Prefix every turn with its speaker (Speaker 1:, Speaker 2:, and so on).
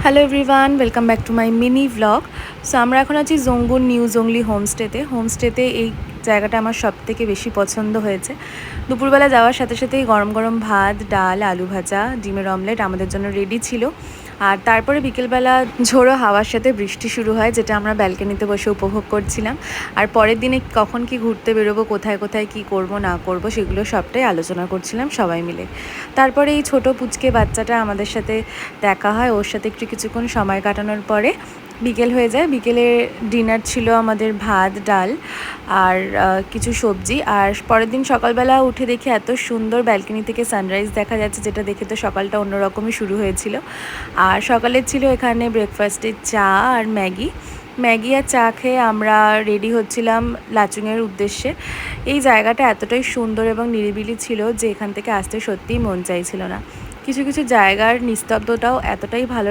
Speaker 1: Hello everyone, welcome back to my mini vlog. So আমরা এখন আছি জঙ্গুর নিউ জংলি হোমস্টেতে এই জায়গাটা আমার সবথেকে বেশি পছন্দ হয়েছে। দুপুরবেলা যাওয়ার সাথে সাথেই গরম গরম ভাত, ডাল, আলু ভাজা, ডিমের অমলেট আমাদের জন্য রেডি ছিল। আর তারপরে বিকেলবেলা ঝোড়ো হাওয়ার সাথে বৃষ্টি শুরু হয়, যেটা আমরা ব্যালকনিতে বসে উপভোগ করছিলাম। আর পরের দিনে কখন কি ঘুরতে বেরোবো, কোথায় কোথায় কি করব না করব, সেগুলো সবটাই আলোচনা করছিলাম সবাই মিলে। তারপরে এই ছোট পুচকে বাচ্চাটা আমাদের সাথে দেখা হয়, ওর সাথে একটু কিছুক্ষণ সময় কাটানোর পরে বিকেল হয়ে যায়। বিকেলে ডিনার ছিল আমাদের ভাত, ডাল আর কিছু সবজি। আর পরের দিন সকালবেলা উঠে দেখি এত সুন্দর ব্যালকনি থেকে সানরাইজ দেখা যাচ্ছে, যেটা দেখে তো সকালটা অন্যরকমই শুরু হয়েছিল। আর সকালে ছিল এখানে ব্রেকফাস্টে চা আর ম্যাগি আর চা খেয়ে আমরা রেডি হচ্ছিলাম লাচুংয়ের উদ্দেশ্যে। এই জায়গাটা এতটাই সুন্দর এবং নিরিবিলি ছিল যে এখান থেকে আসতে সত্যিই মন চাইছিল না। কিছু কিছু জায়গার নিস্তব্ধতাও এতটাই ভালো